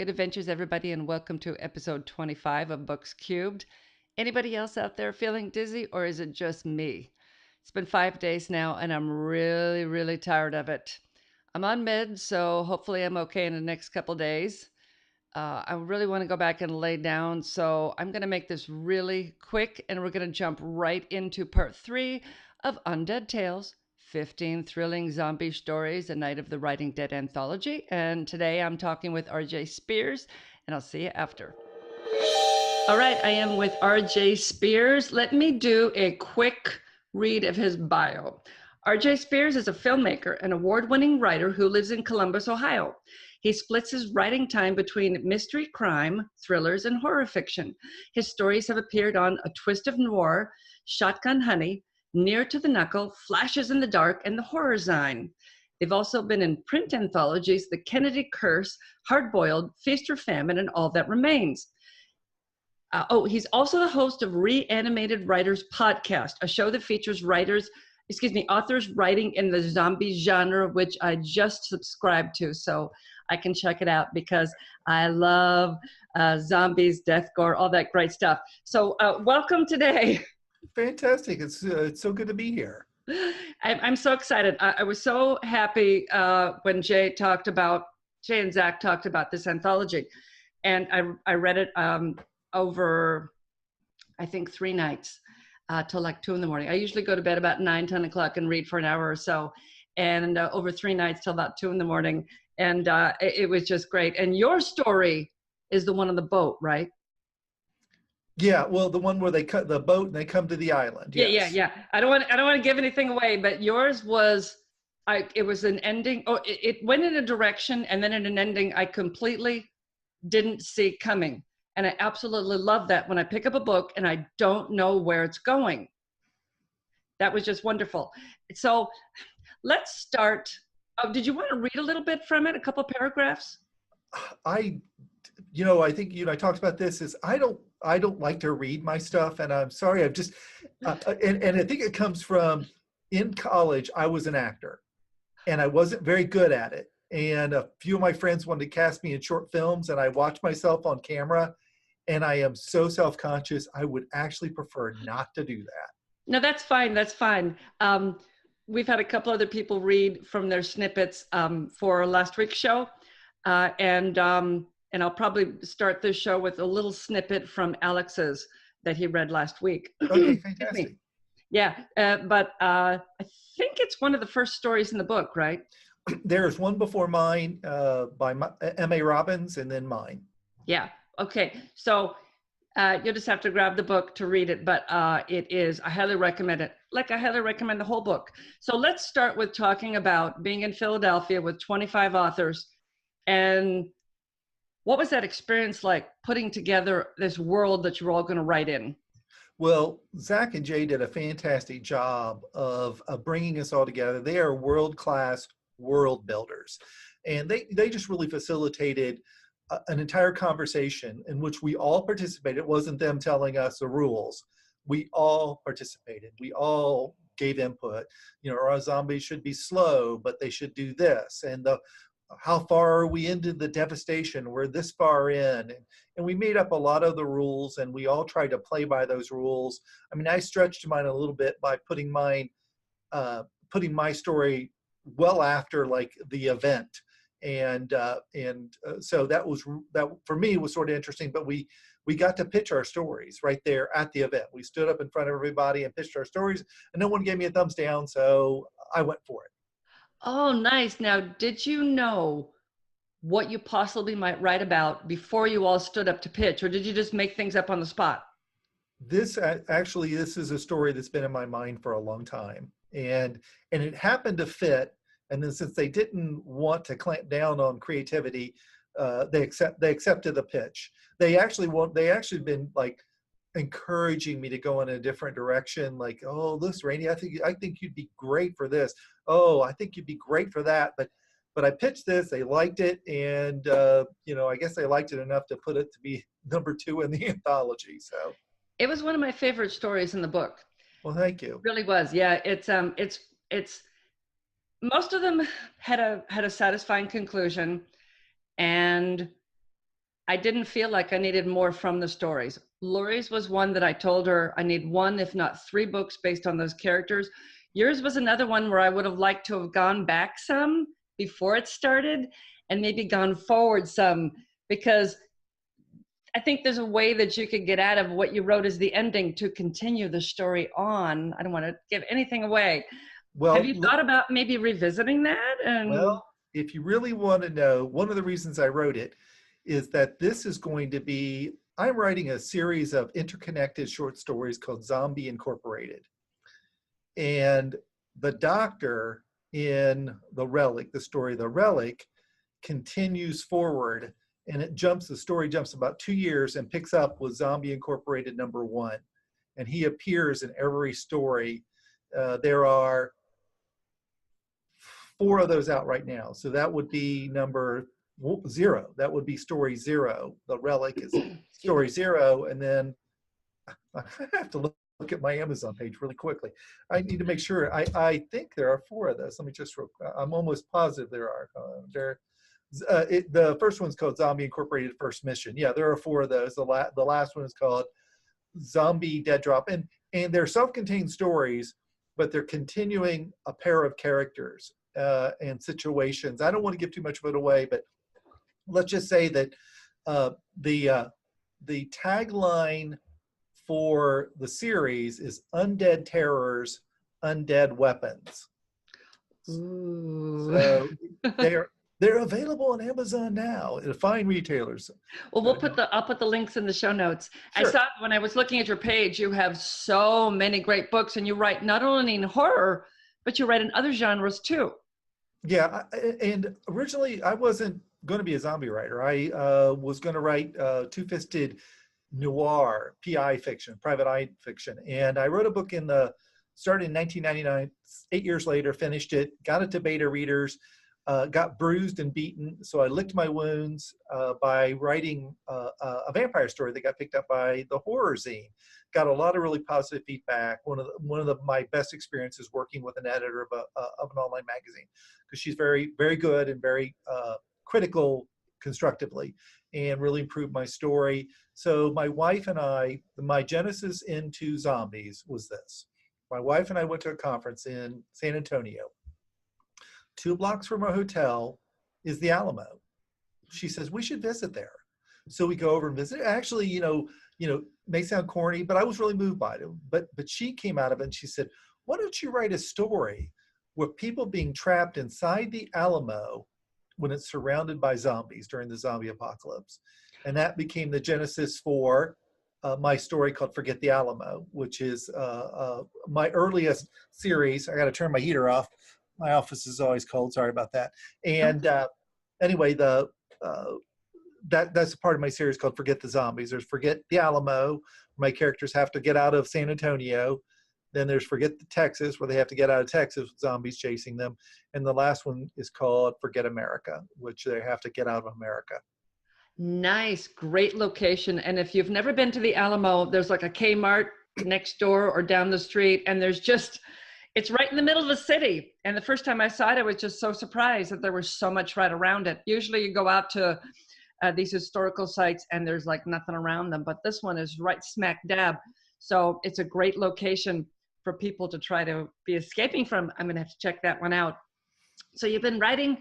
Good adventures, everybody, and welcome to episode 25 of Books Cubed. Anybody else out there feeling dizzy, or is it just me? It's been 5 days now, and I'm really tired of it. I'm on meds, so hopefully I'm okay in the next couple days. I really want to go back and lay down, so I'm going to make this really quick, and we're going to jump right into part 3 of Undead Tales, 15 Thrilling Zombie Stories, a Night of the Writing Dead anthology. And today I'm talking with RJ Spears, and I'll see you after. All right, I am with RJ Spears. Let me do a quick read of his bio. RJ Spears is a filmmaker and award-winning writer who lives in Columbus, Ohio. He splits his writing time between mystery, crime, thrillers, and horror fiction. His stories have appeared on A Twist of Noir, Shotgun Honey, Near to the Knuckle, Flashes in the Dark, and The Horror Zine. They've also been in print anthologies, The Kennedy Curse, Hardboiled, Feast or Famine, and All That Remains. He's also the host of Reanimated Writers Podcast, a show that features authors writing in the zombie genre, which I just subscribed to, so I can check it out because I love zombies, death, gore, all that great stuff. So welcome today. Fantastic. It's so good to be here. I'm so excited. I was so happy when Jay and Zach talked about this anthology, and I read it over, I think, 3 nights till like 2 a.m. I usually go to bed about 9, 10 o'clock and read for an hour or so, and over 3 nights till about 2 a.m. And it was just great. And your story is the one on the boat, right? Yeah, well, the one where they cut the boat and they come to the island. Yes. Yeah. I don't want to give anything away, but yours was, it was an ending. Oh, it went in a direction, and then in an ending I completely didn't see coming. And I absolutely love that when I pick up a book and I don't know where it's going. That was just wonderful. So let's start. Oh, did you want to read a little bit from it? A couple paragraphs? I think I talked about this is I don't like to read my stuff, and I'm sorry. I've just and I think it comes from in college. I was an actor, and I wasn't very good at it. And a few of my friends wanted to cast me in short films, and I watched myself on camera, and I am so self-conscious. I would actually prefer not to do that. No, that's fine. That's fine. We've had a couple other people read from their snippets for last week's show, and I'll probably start this show with a little snippet from Alex's that he read last week. Okay, fantastic. Yeah, but I think it's one of the first stories in the book, right? There's one before mine by M.A. Robbins, and then mine. Yeah. Okay. So you'll just have to grab the book to read it, but I highly recommend it. Like I highly recommend the whole book. So let's start with talking about being in Philadelphia with 25 authors. And what was that experience like, putting together this world that you're all going to write in? Well, Zach and Jay did a fantastic job of bringing us all together. They are world-class world builders. And they just really facilitated an entire conversation in which we all participated. It wasn't them telling us the rules. We all participated. We all gave input. Our zombies should be slow, but they should do this. And how far are we into the devastation? We're this far in. And we made up a lot of the rules, and we all tried to play by those rules. I mean, I stretched mine a little bit by putting my story well after like the event. And so that for me was sort of interesting, but we got to pitch our stories right there at the event. We stood up in front of everybody and pitched our stories, and no one gave me a thumbs down, so I went for it. Oh, nice. Now, did you know what you possibly might write about before you all stood up to pitch, or did you just make things up on the spot? This is a story that's been in my mind for a long time, and it happened to fit. And then since they didn't want to clamp down on creativity, they accepted the pitch. They actually been like encouraging me to go in a different direction. Like, oh, this Rainey, I think you'd be great for this. Oh, I think you'd be great for that. But I pitched this. They liked it, and I guess they liked it enough to put it to be number 2 in the anthology. So it was one of my favorite stories in the book. Well, thank you. It really was. Yeah, it's. Most of them had a satisfying conclusion, and I didn't feel like I needed more from the stories. Lori's was one that I told her I need one, if not three books based on those characters. Yours was another one where I would have liked to have gone back some before it started and maybe gone forward some, because I think there's a way that you could get out of what you wrote as the ending to continue the story on. I don't want to give anything away. Have Well, you thought about maybe revisiting that? And well, if you really want to know, one of the reasons I wrote it is that this is going to be, I'm writing a series of interconnected short stories called Zombie Incorporated. And the doctor in The Relic, the story The Relic, continues forward, and the story jumps about 2 years and picks up with Zombie Incorporated #1. And he appears in every story. There are 4 of those out right now. So that would be number 0. That would be story 0. The Relic is excuse me. story 0. And then I have to look at my Amazon page really quickly. I need to make sure. I think there are 4 of those. Let me just, I'm almost positive there are. The first one's called Zombie Incorporated First Mission. Yeah, there are 4 of those. The last one is called Zombie Dead Drop. And they're self-contained stories, but they're continuing a pair of characters and situations. I don't want to give too much of it away, but let's just say that the tagline for the series is Undead Terrors, Undead Weapons. Ooh. So they're available on Amazon now at fine retailers. Well, I'll put the links in the show notes. I Sure. saw when I was looking at your page, you have so many great books, and you write not only in horror, but you write in other genres too. Yeah, and originally I wasn't going to be a zombie writer. I was going to write two-fisted noir, PI fiction, private eye fiction. And I wrote a book started in 1999, 8 years later, finished it, got it to beta readers, got bruised and beaten. So I licked my wounds by writing a vampire story that got picked up by the horror zine. Got a lot of really positive feedback. One of my best experiences working with an editor of an online magazine, because she's very, very good and very critical constructively, and really improved my story. So my wife and I, my genesis into zombies was this. My wife and I went to a conference in San Antonio. 2 blocks from our hotel is the Alamo. She says, we should visit there. So we go over and visit. Actually, may sound corny, but I was really moved by it. But she came out of it and she said, why don't you write a story with people being trapped inside the Alamo when it's surrounded by zombies during the zombie apocalypse? And that became the genesis for my story called Forget the Alamo, which is my earliest series. I got to turn my heater off. My office is always cold. Sorry about that. And anyway, that's a part of my series called Forget the Zombies. There's Forget the Alamo, where my characters have to get out of San Antonio. Then there's Forget the Texas, where they have to get out of Texas with zombies chasing them. And the last one is called Forget America, which they have to get out of America. Nice, great location. And if you've never been to the Alamo, there's like a Kmart next door or down the street, and it's right in the middle of the city. And the first time I saw it, I was just so surprised that there was so much right around it. Usually you go out to these historical sites and there's like nothing around them, but this one is right smack dab. So it's a great location for people to try to be escaping from. I'm gonna have to check that one out. So you've been writing,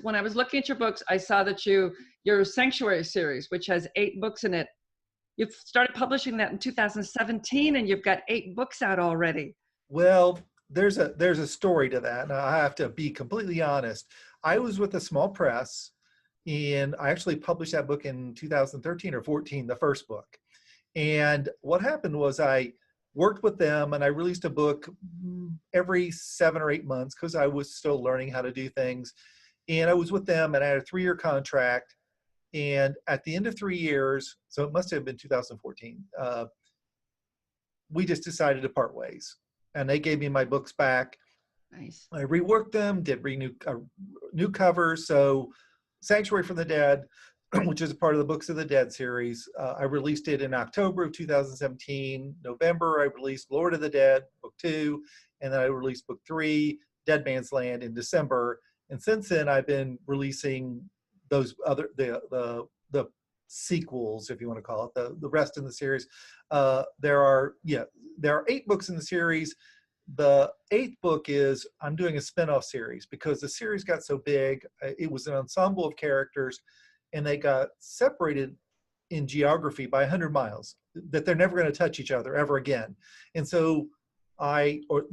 when I was looking at your books, I saw that your Sanctuary series, which has 8 books in it, you've started publishing that in 2017 and you've got 8 books out already. Well, there's a story to that. And I have to be completely honest. I was with a small press, and I actually published that book in 2013 or 14, the first book. And what happened was I worked with them and I released a book every 7 or 8 months because I was still learning how to do things. And I was with them and I had a 3-year contract. And at the end of 3 years, so it must have been 2014, we just decided to part ways. And they gave me my books back. Nice. I reworked them, did new covers. So Sanctuary from the Dead, which is a part of the Books of the Dead series, I released it in October of 2017. November, I released Lord of the Dead, book 2, and then I released book 3, Dead Man's Land, in December. And since then, I've been releasing those other the sequels, if you want to call it, the rest in the series. There are 8 books in the series. The 8th book is I'm doing a spinoff series because the series got so big. It was an ensemble of characters, and they got separated in geography by 100 miles that they're never going to touch each other ever again. And so or at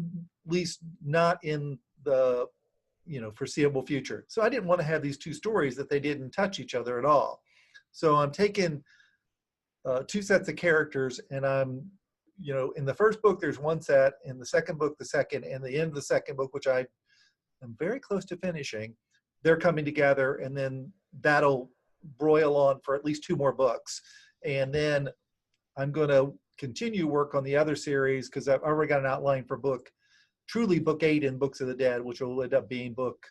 least not in the foreseeable future. So I didn't want to have these 2 stories that they didn't touch each other at all. So I'm taking 2 sets of characters, and I'm in the first book there's 1 set, in the second book the second, and the end of the second book, which I am very close to finishing, they're coming together, and then that'll broil on for at least 2 more books. And then I'm going to continue work on the other series because I've already got an outline for book 8 in Books of the Dead, which will end up being book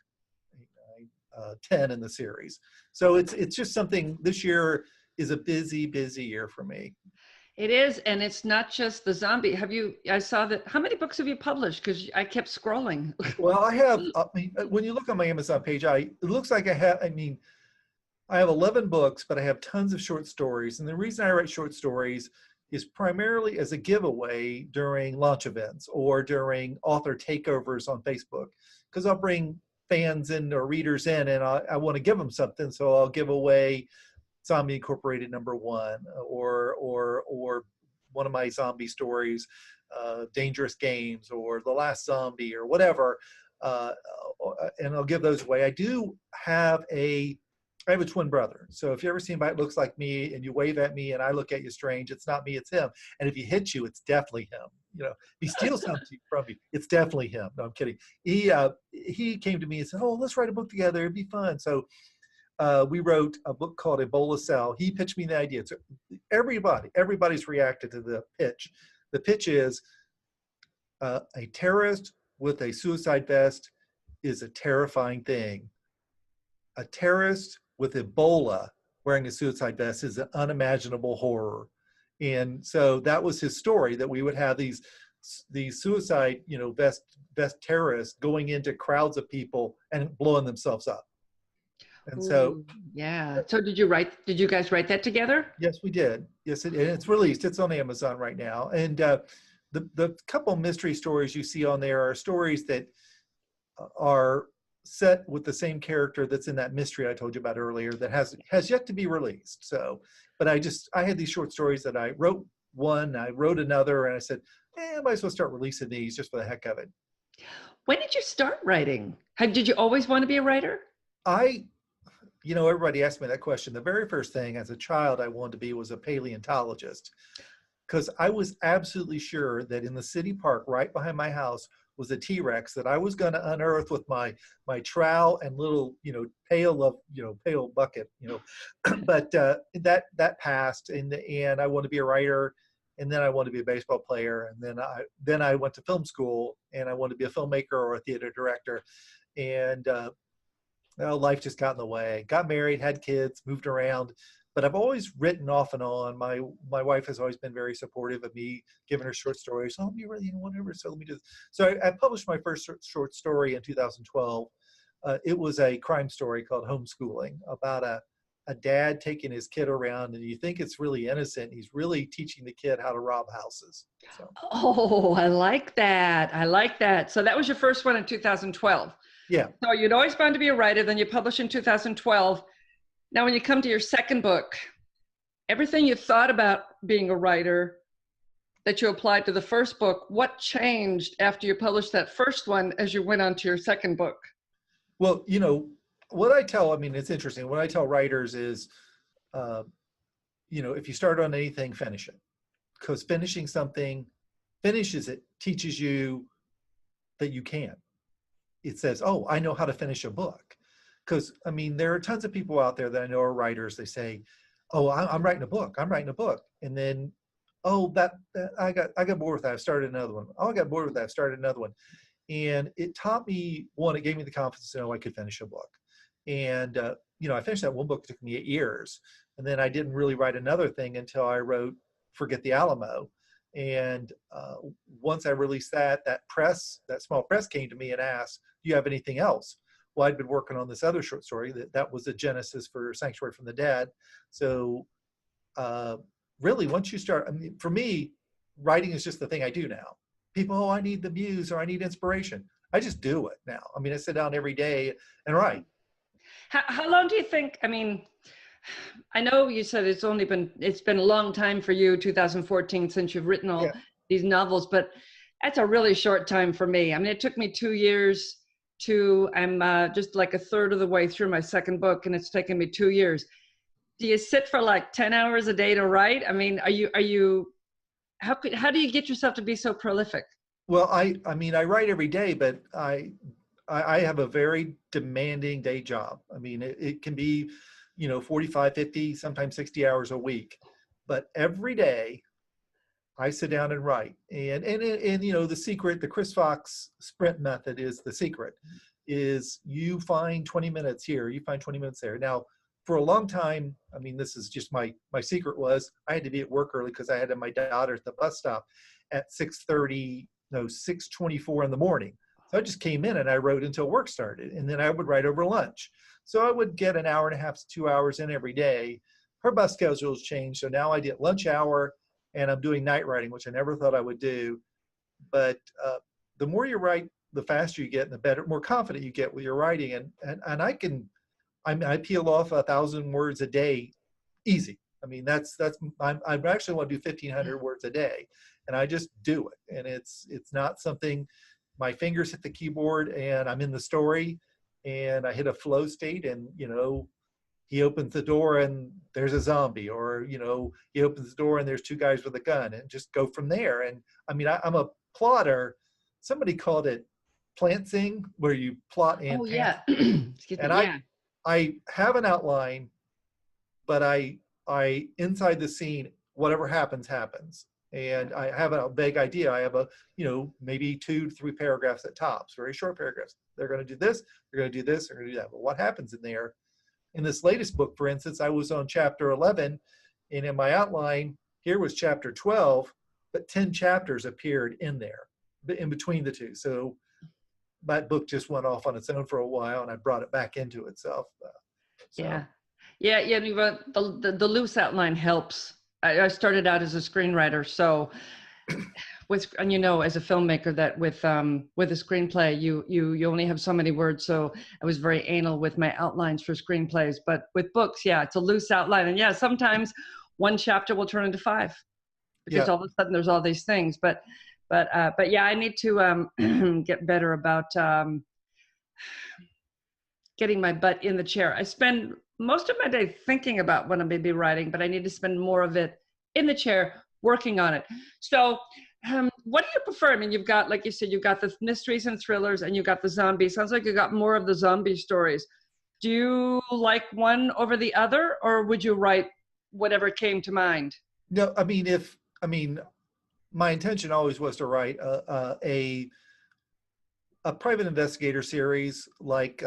10 in the series. So it's just something. This year is a busy year for me. It is, and it's not just the zombie. I saw that. How many books have you published? Because I kept scrolling. Well, I have. I mean, when you look on my Amazon page, it looks like I have. I mean, I have 11 books, but I have tons of short stories. And the reason I write short stories is primarily as a giveaway during launch events or during author takeovers on Facebook, because I'll bring fans in or readers in, and I want to give them something. So I'll give away Zombie Incorporated #1 or one of my zombie stories, Dangerous Games or The Last Zombie or whatever, and I'll give those away. I have a twin brother. So if you ever see anybody that looks like me and you wave at me and I look at you strange, it's not me, it's him. And if he hits you, it's definitely him. If he steals something from you, it's definitely him. No, I'm kidding. He came to me and said, "Oh, let's write a book together. It'd be fun." So we wrote a book called Ebola Cell. He pitched me the idea. So everybody's reacted to the pitch. The pitch is a terrorist with a suicide vest is a terrifying thing. A terrorist with Ebola wearing a suicide vest is an unimaginable horror. And so that was his story, that we would have these suicide, vest terrorists going into crowds of people and blowing themselves up. And so, Ooh, yeah. So did you guys write that together? yes, we did. Yes, it's released. It's on Amazon right now. And the couple mystery stories you see on there are stories that are set with the same character that's in that mystery I told you about earlier that has yet to be released. So, but I had these short stories that I wrote one, I wrote another, and I said, I might as well start releasing these just for the heck of it. When did you start writing? Did you always want to be a writer? Everybody asked me that question. The very first thing as a child I wanted to be was a paleontologist, because I was absolutely sure that in the city park right behind my house was a T-Rex that I was going to unearth with my trowel and little, pail bucket, but that passed, and I wanted to be a writer, and then I wanted to be a baseball player, and then I went to film school, and I wanted to be a filmmaker or a theater director, and life just got in the way. Got married, had kids, moved around. But I've always written off and on. My wife has always been very supportive of me, giving her short stories. Oh, you really whatever. So let me do this. So I published my first short story in 2012. It was a crime story called Homeschooling, about a dad taking his kid around, and you think it's really innocent. He's really teaching the kid how to rob houses. So. Oh, I like that. I like that. So that was your first one in 2012. Yeah. So you'd always wanted to be a writer, then you published in 2012. Now, when you come to your second book, everything you thought about being a writer that you applied to the first book, what changed after you published that first one as you went on to your second book? Well, what it's interesting. What I tell writers is, if you start on anything, finish it. Because finishing something finishes it, teaches you that you can. It says, oh, I know how to finish a book. Because, there are tons of people out there that I know are writers. They say, oh, I'm writing a book. I'm writing a book. And then, oh, I got bored with that. I've started another one. Oh, I got bored with that. I've started another one. And it taught me, one, it gave me the confidence to know I could finish a book. And, I finished that one book. It took me 8 years. And then I didn't really write another thing until I wrote Forget the Alamo. And once I released that small press came to me and asked, do you have anything else? Well, I'd been working on this other short story that was the genesis for Sanctuary from the Dead. So uh, really, once you start, I mean, for me, writing is just the thing I do now. People, oh, I need the muse or I need inspiration. I just do it now. I mean, I sit down every day and write. How long do you think? I mean, I know you said it's been a long time for you, 2014, since you've written Yeah. all these novels, but that's a really short time for me. I mean, it took me 2 years I'm just like a third of the way through my second book, and it's taken me 2 years. Do you sit for like 10 hours a day to write? I mean, how do you get yourself to be so prolific? Well, I mean, I write every day, but I have a very demanding day job. I mean, it can be, 45, 50, sometimes 60 hours a week. But every day I sit down and write. And the secret, the Chris Fox sprint method is the secret, is you find 20 minutes here, you find 20 minutes there. Now, for a long time, I mean, this is just my secret was I had to be at work early because I had my daughter at the bus stop at 6:30, no, 6:24 in the morning. So I just came in and I wrote until work started, and then I would write over lunch. So I would get an hour and a half to 2 hours in every day. Her bus schedule's changed, so now I get lunch hour, and I'm doing night writing, which I never thought I would do. But the more you write, the faster you get, and the better, more confident you get with your writing. And I mean, I peel off 1,000 words a day, easy. I mean, I actually want to do 1,500 words a day, and I just do it. And it's not something. My fingers hit the keyboard, and I'm in the story, and I hit a flow state, and he opens the door and there's a zombie, or he opens the door and there's two guys with a gun, and just go from there. And I mean, I'm a plotter. Somebody called it plantsing, where you plot and Oh pants. yeah. Excuse me. And I Yeah. I have an outline, but I inside the scene, whatever happens happens. And I have a vague idea. I have maybe 2 to 3 paragraphs at tops, very short paragraphs. They're going to do this, they're going to do this, they're going to do that. But what happens in there? In this latest book, for instance, I was on chapter 11, and in my outline, here was chapter 12, but 10 chapters appeared in there, in between the two. So that book just went off on its own for a while, and I brought it back into itself. So Yeah. Yeah, yeah. The loose outline helps. I started out as a screenwriter, so and as a filmmaker, that with a screenplay, you only have so many words. So I was very anal with my outlines for screenplays. But with books, yeah, it's a loose outline, and yeah, sometimes one chapter will turn into five because yeah, all of a sudden there's all these things. But yeah, I need to get better about getting my butt in the chair. I spend most of my day thinking about what I'm going to be writing, but I need to spend more of it in the chair working on it. So, what do you prefer? I mean, you've got, like you said, you've got the mysteries and thrillers, and you've got the zombies. Sounds like you got more of the zombie stories. Do you like one over the other, or would you write whatever came to mind? no, I mean, my intention always was to write a private investigator series like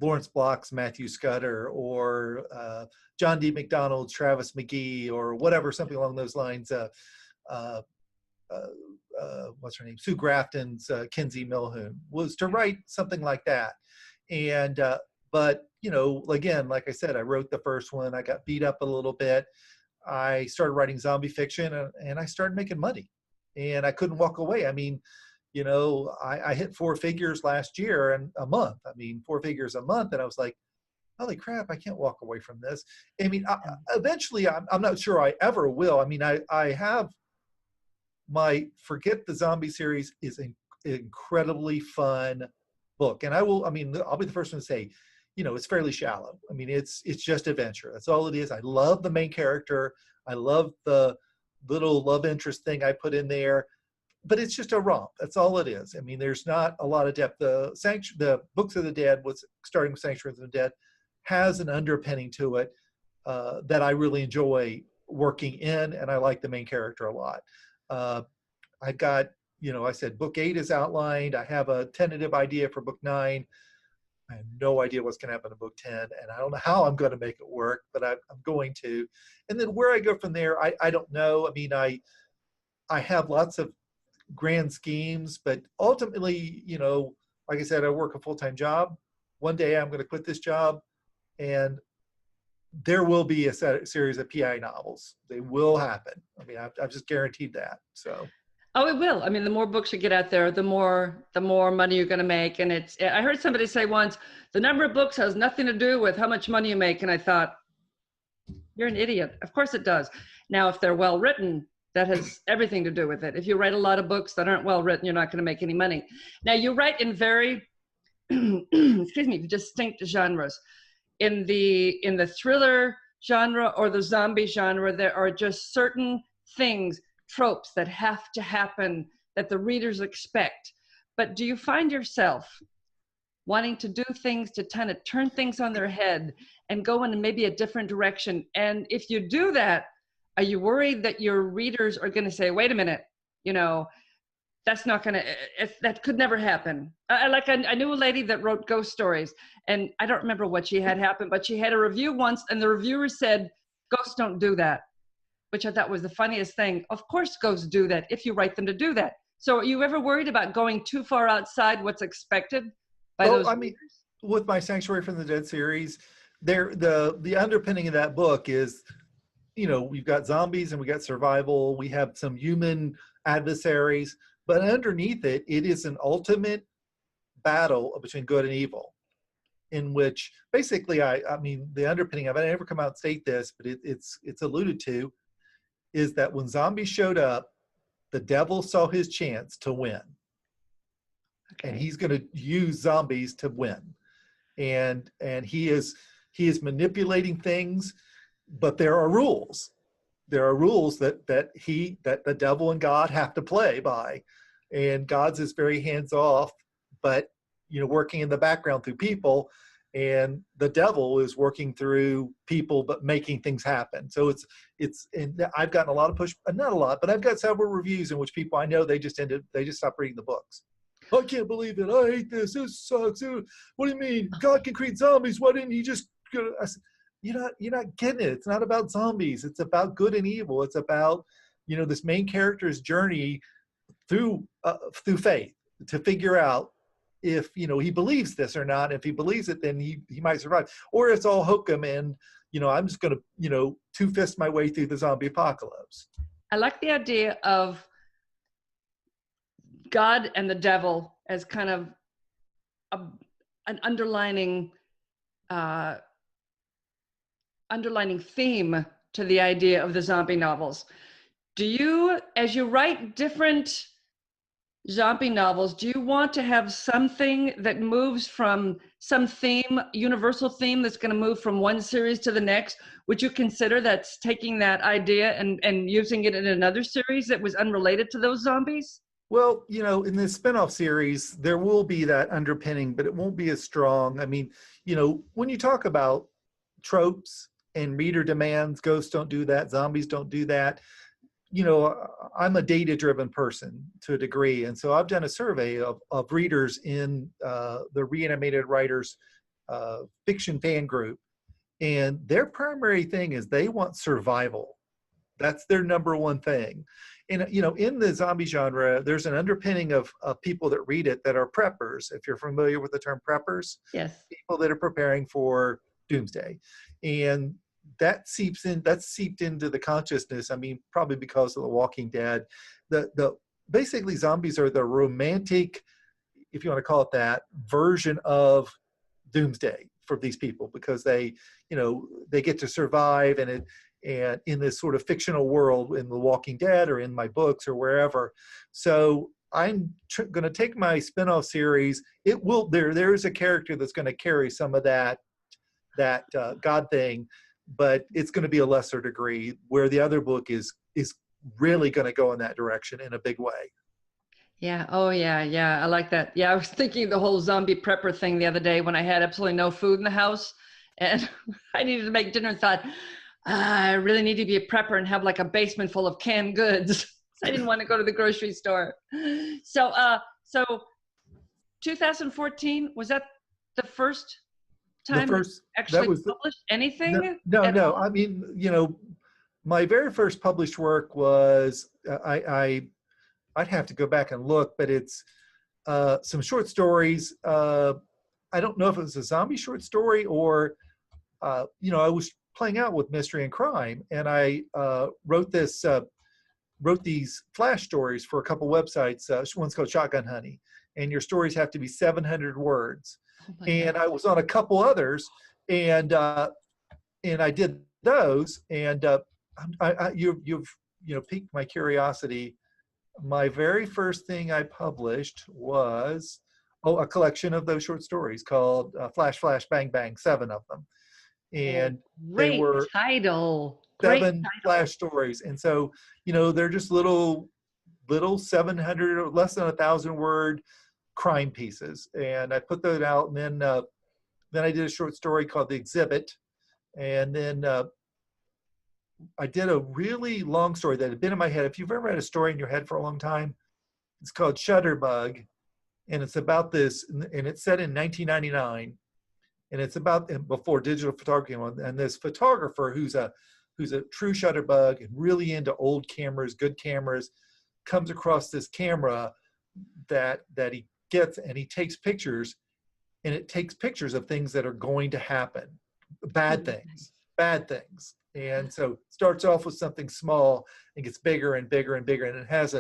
Lawrence Block's Matthew Scudder, or John D. McDonald's Travis McGee, or whatever, something along those lines. Uh, what's her name? Sue Grafton's Kinsey Milhoon, was to write something like that. And but again, like I said, I wrote the first one. I got beat up a little bit. I started writing zombie fiction, and I started making money, and I couldn't walk away. I mean, I hit 4 figures last year and a month. I mean, 4 figures a month, and I was like, holy crap, I can't walk away from this. I mean, eventually, I'm not sure I ever will. I mean, I have my Forget the Zombie series is an incredibly fun book, and I mean, I'll be the first one to say, it's fairly shallow. I mean, it's just adventure. That's all it is. I love the main character. I love the little love interest thing I put in there, but it's just a romp. That's all it is. I mean, there's not a lot of depth. The Books of the Dead, was starting with Sanctuary of the Dead, has an underpinning to it that I really enjoy working in, and I like the main character a lot. Uh, I got, I said book 8 is outlined. I have a tentative idea for book 9. I have no idea what's going to happen to book 10, and I don't know how I'm going to make it work, but I'm going to. And then where I go from there, I don't know. I mean, I have lots of grand schemes, but ultimately, like I said, I work a full-time job. One day I'm going to quit this job, and there will be a series of PI novels. They will happen. I mean, I've just guaranteed that. So. Oh, it will. I mean, the more books you get out there, the more money you're going to make. And I heard somebody say once, the number of books has nothing to do with how much money you make. And I thought, you're an idiot. Of course it does. Now, if they're well written, that has everything to do with it. If you write a lot of books that aren't well written, you're not going to make any money. Now, you write in very, excuse me, distinct genres. In the thriller genre or the zombie genre, there are just certain things, tropes that have to happen that the readers expect. But do you find yourself wanting to do things to kind of turn things on their head and go in maybe a different direction? And if you do that, are you worried that your readers are going to say, wait a minute, that's not going to, that could never happen? I knew a lady that wrote ghost stories, and I don't remember what she had happen, but she had a review once, and the reviewer said, ghosts don't do that, which I thought was the funniest thing. Of course ghosts do that if you write them to do that. So are you ever worried about going too far outside what's expected by those I mean, with my Sanctuary from the Dead series, the underpinning of that book is, we've got zombies and we got survival. We have some human adversaries, but underneath it, it is an ultimate battle between good and evil, in which basically, I mean, the underpinning of it, I never come out and state this, but it's alluded to, is that when zombies showed up, the devil saw his chance to win. Okay. And he's going to use zombies to win. And he is manipulating things, but there are rules. There are rules that the devil and God have to play by. And God's is very hands off, but working in the background through people, and the devil is working through people but making things happen. So it's and I've gotten a lot of push, not a lot, but I've got several reviews in which people I know, they just stopped reading the books. I can't believe it. I hate this. This sucks. What do you mean? God can create zombies. Why didn't he just go? You're not getting it. It's not about zombies. It's about good and evil. It's about, this main character's journey through faith to figure out if, he believes this or not. If he believes it, then he might survive. Or it's all hokum and, I'm just going to, two-fist my way through the zombie apocalypse. I like the idea of God and the devil as kind of an underlining theme to the idea of the zombie novels. Do you, as you write different zombie novels, do you want to have something that moves from some theme, universal theme, that's going to move from one series to the next? Would you consider that's taking that idea and using it in another series that was unrelated to those zombies? Well, in this spinoff series, there will be that underpinning, but it won't be as strong. I mean, when you talk about tropes and reader demands, ghosts don't do that, zombies don't do that. I'm a data-driven person to a degree. And so I've done a survey of readers in the Reanimated Writers fiction fan group. And their primary thing is they want survival. That's their number one thing. And, in the zombie genre, there's an underpinning of people that read it that are preppers. If you're familiar with the term preppers, yes, people that are preparing for doomsday. And that's seeped into the consciousness. I mean, probably because of The Walking Dead. Basically zombies are the romantic, if you want to call it that, version of doomsday for these people, because they get to survive and in this sort of fictional world in The Walking Dead or in my books or wherever. So I'm going to take my spinoff series. There is a character that's going to carry some of that God thing, but it's going to be a lesser degree, where the other book is really going to go in that direction in a big way. Yeah. Oh, yeah. Yeah. I like that. Yeah. I was thinking the whole zombie prepper thing the other day when I had absolutely no food in the house and I needed to make dinner and thought, I really need to be a prepper and have like a basement full of canned goods. I didn't want to go to the grocery store. So 2014, was that the first time actually published anything? No. I mean, my very first published work was, I'd have to go back and look, but it's some short stories. I don't know if it was a zombie short story or, I was playing out with mystery and crime, and I wrote these flash stories for a couple websites. One's called Shotgun Honey, and your stories have to be 700 words. Oh my God. And I was on a couple others, and I did those, and you've piqued my curiosity. My very first thing I published was a collection of those short stories called Flash Flash Bang Bang, 7 of them, Oh, and they great were title. Great 7 flash title. stories. And so they're just little 700 or less than 1,000 word crime pieces, and I put that out. And then I did a short story called The Exhibit, and then I did a really long story that had been in my head. If you've ever had a story in your head for a long time, it's called Shutterbug, and it's about this, and it's set in 1999, and it's about before digital photography came on, and this photographer who's a true shutterbug and really into old cameras, good cameras, comes across this camera that he gets, and he takes pictures, and it takes pictures of things that are going to happen, Oh, bad things. And so it starts off with something small and gets bigger and bigger and bigger. And it has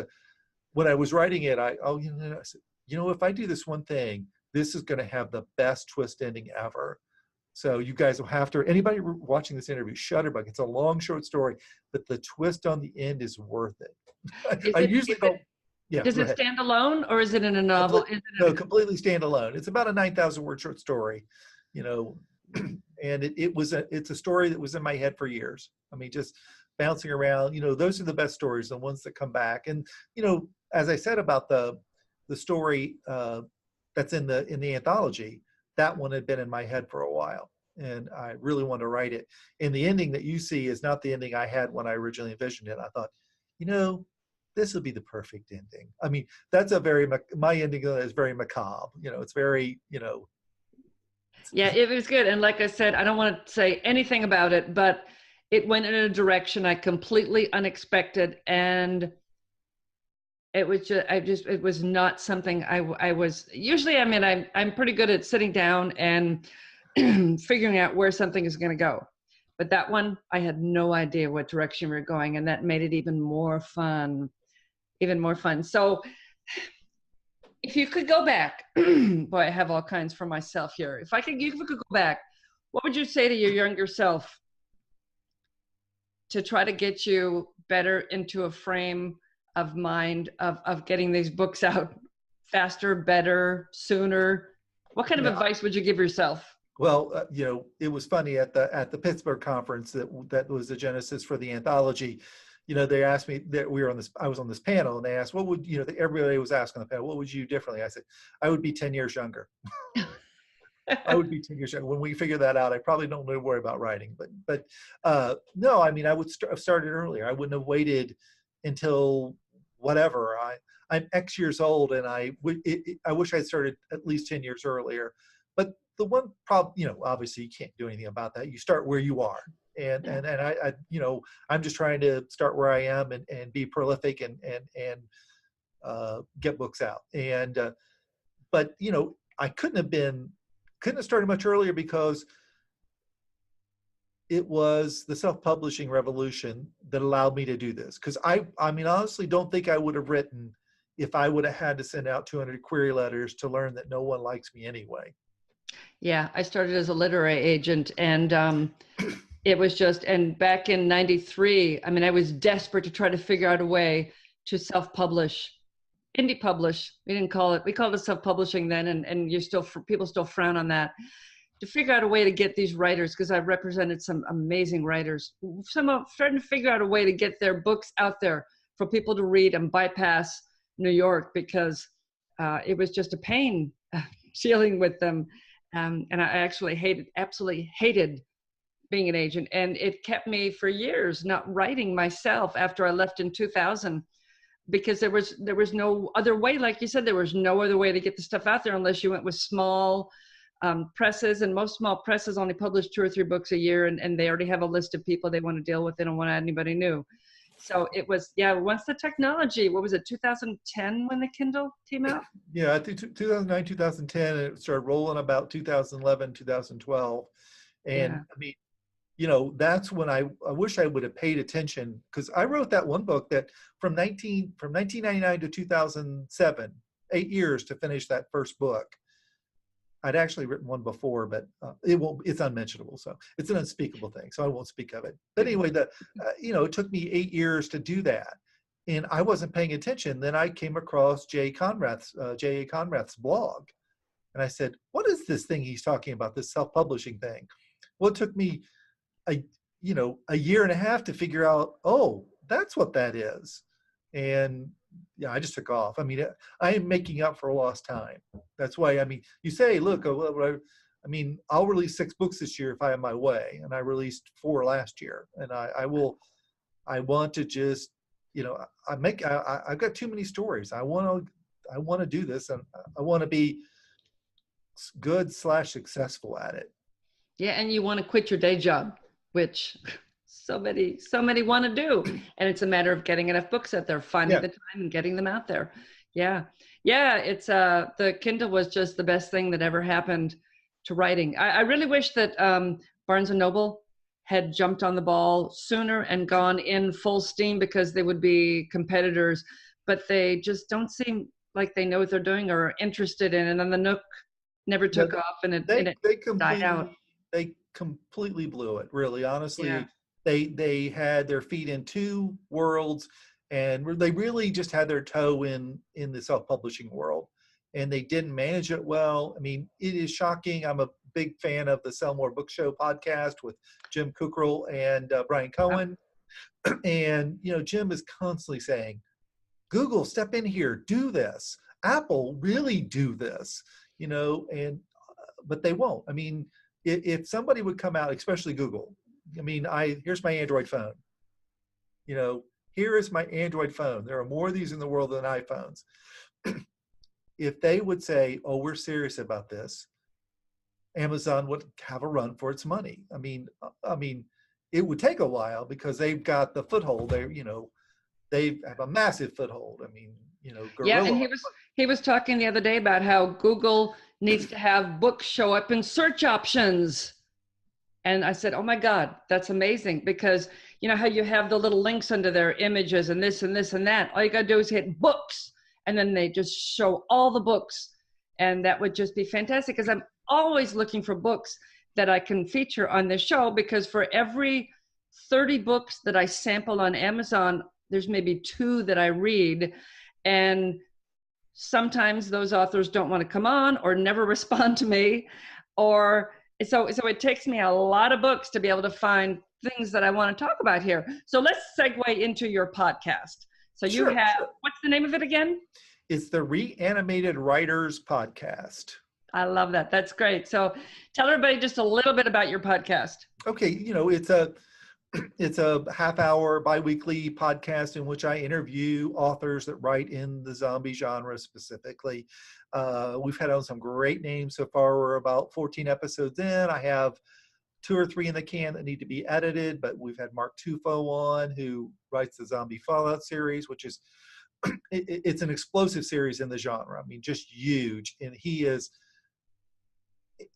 when I was writing it, I said, if I do this one thing, this is going to have the best twist ending ever. So you guys will have to, anybody watching this interview, Shutterbug, it's a long, short story, but the twist on the end is worth it. Is I it, usually don't, yeah, does go it ahead. stand alone or is it in a novel? Is it No, in completely standalone. It's about a 9,000 word short story, and it's a story that was in my head for years. I mean, just bouncing around, those are the best stories, the ones that come back. And, as I said about the story that's in the anthology, that one had been in my head for a while, and I really want to write it. And the ending that you see is not the ending I had when I originally envisioned it. I thought, this would be the perfect ending. I mean, that's my ending is very macabre. It's very, Yeah, it was good. And like I said, I don't want to say anything about it, but it went in a direction I completely unexpected. And it was it was not something I was usually, I mean, I'm pretty good at sitting down and figuring out where something is going to go. But that one, I had no idea what direction we were going. And that made it even more fun, even more fun. So if you could go back, boy, I have all kinds for myself here. You could go back, what would you say to your younger self to try to get you better into a frame of mind of getting these books out faster, better, sooner? What kind of yeah. advice would you give yourself? Well, it was funny at the Pittsburgh conference that was the genesis for the anthology. They asked me that I was on this panel, and they asked, what would, everybody was asking on the panel, what would you do differently? I said, I would be 10 years younger. I would be 10 years younger. When we figure that out, I probably don't need to worry about writing, but no, I mean, I would have started earlier. I wouldn't have waited until whatever. I'm X years old, and I wish I'd started at least 10 years earlier. But the one problem, obviously you can't do anything about that. You start where you are. And I I'm just trying to start where I am and be prolific and get books out. And but I couldn't have started much earlier, because it was the self-publishing revolution that allowed me to do this. Because I mean, honestly, don't think I would have written if I would have had to send out 200 query letters to learn that no one likes me anyway. Yeah, I started as a literary agent, and it was just, and back in 93, I mean, I was desperate to try to figure out a way to self-publish, indie publish. We called it self-publishing then, and people still frown on that. To figure out a way to get these writers, because I represented some amazing writers, starting to figure out a way to get their books out there for people to read and bypass New York, because it was just a pain dealing with them. And I actually absolutely hated being an agent. And it kept me for years not writing myself after I left in 2000, because there was no other way. Like you said, there was no other way to get the stuff out there unless you went with small presses, and most small presses only publish 2 or 3 books a year, and they already have a list of people they want to deal with. They don't want anybody new. So it was, once the technology, what was it, 2010 when the Kindle came out? Yeah, I think 2009, 2010, and it started rolling about 2011, 2012. And Yeah. I mean, that's when I wish I would have paid attention, because I wrote that one book that from 1999 to 2007, 8 years to finish that first book. I'd actually written one before, but it's unmentionable. So it's an unspeakable thing. So I won't speak of it. But anyway, it took me 8 years to do that. And I wasn't paying attention. Then I came across J.A. Conrath's blog. And I said, what is this thing he's talking about, this self-publishing thing? Well, it took me a year and a half to figure out, oh, that's what that is. And yeah, I just took off. I mean, I am making up for lost time. That's why, I mean, you say, look, I'll release 6 books this year if I have my way. And I released 4 last year. And I want to just, I've got too many stories. I want to do this, and I want to be good/successful at it. Yeah, and you want to quit your day job, which so many want to do. And it's a matter of getting enough books out there, finding the time and getting them out there. Yeah. It's the Kindle was just the best thing that ever happened to writing. I really wish that Barnes and Noble had jumped on the ball sooner and gone in full steam, because they would be competitors, but they just don't seem like they know what they're doing or are interested in. And then the Nook never took off, and it died out. They completely blew it, really. Honestly, yeah. They had their feet in 2 worlds, and they really just had their toe in the self-publishing world, and they didn't manage it well. I mean, it is shocking. I'm a big fan of the Sell More Book Show podcast with Jim Cockrell and Brian Cohen. And, Jim is constantly saying, Google, step in here, do this. Apple, really do this, but they won't. I mean, if somebody would come out, especially Google, here's my Android phone. Here is my Android phone. There are more of these in the world than iPhones. If they would say, oh, we're serious about this, Amazon would have a run for its money. I mean, it would take a while, because they've got the foothold. They have a massive foothold. I mean, gorilla. Yeah, and he was talking the other day about how Google needs to have books show up in search options. And I said, oh my God, that's amazing, because how you have the little links under their images and this and this and that. All you got to do is hit books, and then they just show all the books. And that would just be fantastic, because I'm always looking for books that I can feature on this show, because for every 30 books that I sample on Amazon, there's maybe 2 that I read. And sometimes those authors don't want to come on or never respond to me, or so it takes me a lot of books to be able to find things that I want to talk about here. So let's segue into your podcast. So you have, what's the name of it again? It's the Reanimated Writers Podcast. I love that. That's great. So tell everybody just a little bit about your podcast. Okay. It's a half-hour bi-weekly podcast in which I interview authors that write in the zombie genre specifically. We've had on some great names so far. We're about 14 episodes in. I have 2 or 3 in the can that need to be edited, but we've had Mark Tufo on, who writes the Zombie Fallout series, which is it's an explosive series in the genre. I mean, just huge. And he is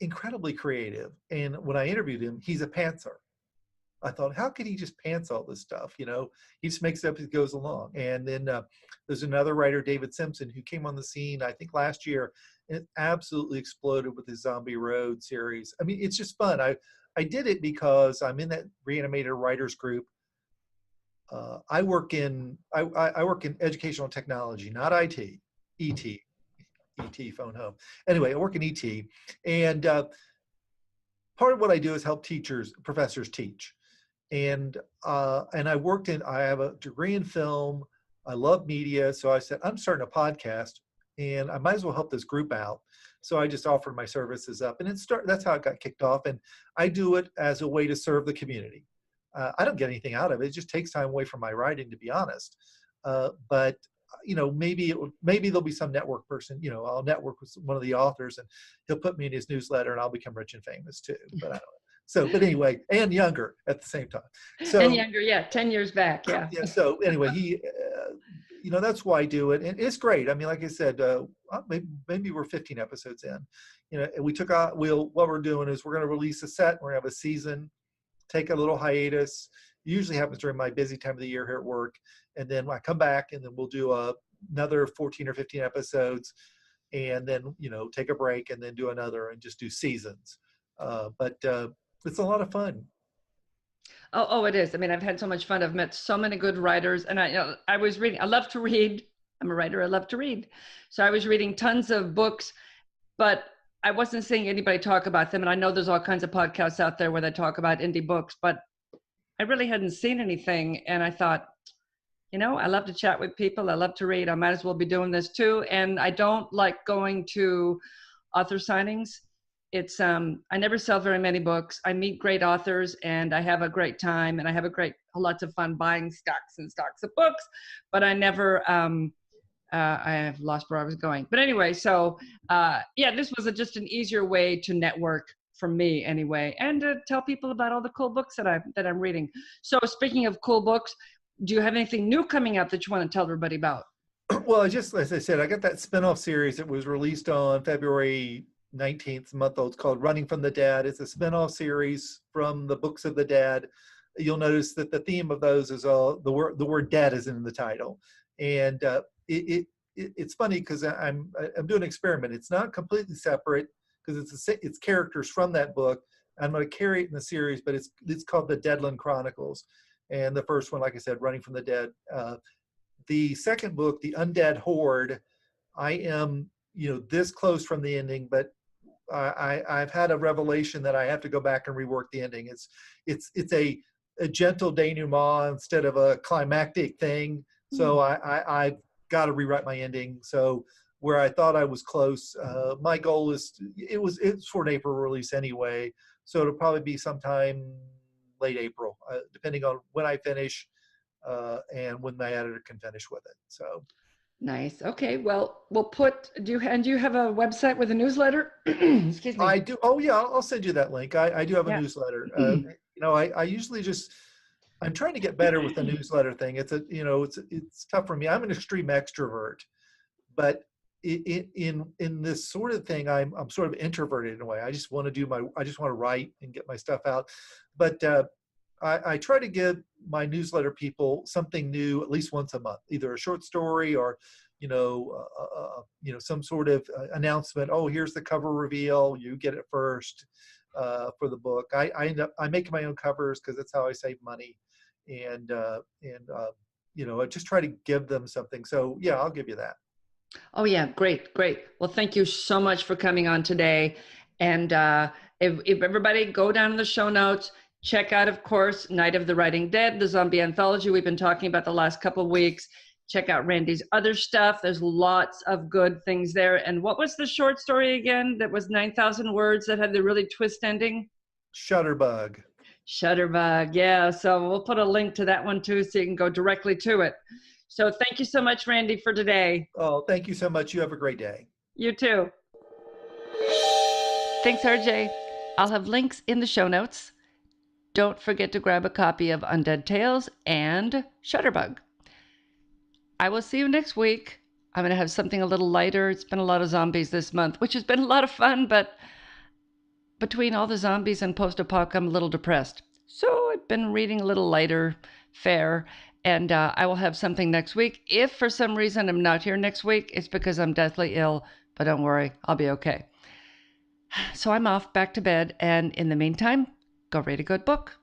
incredibly creative. And when I interviewed him, he's a pantser. I thought, how could he just pants all this stuff? He just makes it up as he goes along. And then there's another writer, David Simpson, who came on the scene, I think last year, and it absolutely exploded with his Zombie Road series. I mean, it's just fun. I did it because I'm in that Reanimated Writers group. I work in educational technology, not IT, ET, phone home. Anyway, I work in ET, and part of what I do is help professors teach. And I have a degree in film. I love media. So I said, I'm starting a podcast, and I might as well help this group out. So I just offered my services up, and that's how it got kicked off. And I do it as a way to serve the community. I don't get anything out of it. It just takes time away from my writing, to be honest. But maybe there'll be some network person, I'll network with one of the authors, and he'll put me in his newsletter, and I'll become rich and famous too. But I don't know. But anyway, and younger at the same time. So, and younger, yeah, 10 years back, yeah. Yeah. So anyway, he, that's why I do it, and it's great. I mean, like I said, maybe we're 15 episodes in. And we took out. What we're doing is we're going to release a set. We're going to have a season take a little hiatus. Usually happens during my busy time of the year here at work. And then I come back and then we'll do another 14 or 15 episodes and then, take a break and then do another and just do seasons. But it's a lot of fun. Oh, it is. I mean, I've had so much fun. I've met so many good writers, and I was reading. I love to read. I'm a writer. I love to read, so I was reading tons of books, but I wasn't seeing anybody talk about them. And I know there's all kinds of podcasts out there where they talk about indie books, but I really hadn't seen anything. And I thought, I love to chat with people. I love to read. I might as well be doing this too. And I don't like going to author signings. It's I never sell very many books. I meet great authors and I have a great time and I have lots of fun buying stocks and stocks of books, but I never I have lost where I was going. But anyway, so this was just an easier way to network for me anyway, and to tell people about all the cool books that I'm reading. So speaking of cool books, do you have anything new coming out that you want to tell everybody about? Well, as I said, I got that spinoff series that was released on February 19th, month old. It's called Running from the Dead. It's a spinoff series from the books of the dead. You'll notice that the theme of those is all the word dead is in the title. And it's funny because I'm doing an experiment. It's not completely separate because it's characters from that book. I'm going to carry it in the series, but it's called the Deadland Chronicles. And the first one, like I said, Running from the Dead. The second book, The Undead Horde, I am this close from the ending, but I've had a revelation that I have to go back and rework the ending. It's a gentle denouement instead of a climactic thing. So I've got to rewrite my ending. So where I thought I was close, my goal is it's for an April release anyway. So it'll probably be sometime late April, depending on when I finish and when my editor can finish with it. So. Nice. Okay. Well, do you have a website with a newsletter? Excuse me. I do. Oh yeah. I'll send you that link. I do have a newsletter. I usually I'm trying to get better with the newsletter thing. It's tough for me. I'm an extreme extrovert, but in this sort of thing, I'm sort of introverted in a way. I just want to write and get my stuff out. But I try to give my newsletter people something new at least once a month, either a short story or, some sort of announcement. Oh, here's the cover reveal. You get it first for the book. I make my own covers because that's how I save money, and I just try to give them something. So yeah, I'll give you that. Oh yeah, great. Well, thank you so much for coming on today. And if everybody go down in the show notes. Check out, of course, Night of the Writing Dead, the zombie anthology we've been talking about the last couple of weeks. Check out Randy's other stuff. There's lots of good things there. And what was the short story again that was 9,000 words that had the really twist ending? Shutterbug. Yeah. So we'll put a link to that one too so you can go directly to it. So thank you so much, Randy, for today. Oh, thank you so much. You have a great day. You too. Thanks, RJ. I'll have links in the show notes. Don't forget to grab a copy of Undead Tales and Shutterbug. I will see you next week. I'm going to have something a little lighter. It's been a lot of zombies this month, which has been a lot of fun, but between all the zombies and post-apoc, I'm a little depressed. So I've been reading a little lighter fare, and I will have something next week. If for some reason I'm not here next week, it's because I'm deathly ill, but don't worry, I'll be okay. So I'm off back to bed, and in the meantime, go read a good book.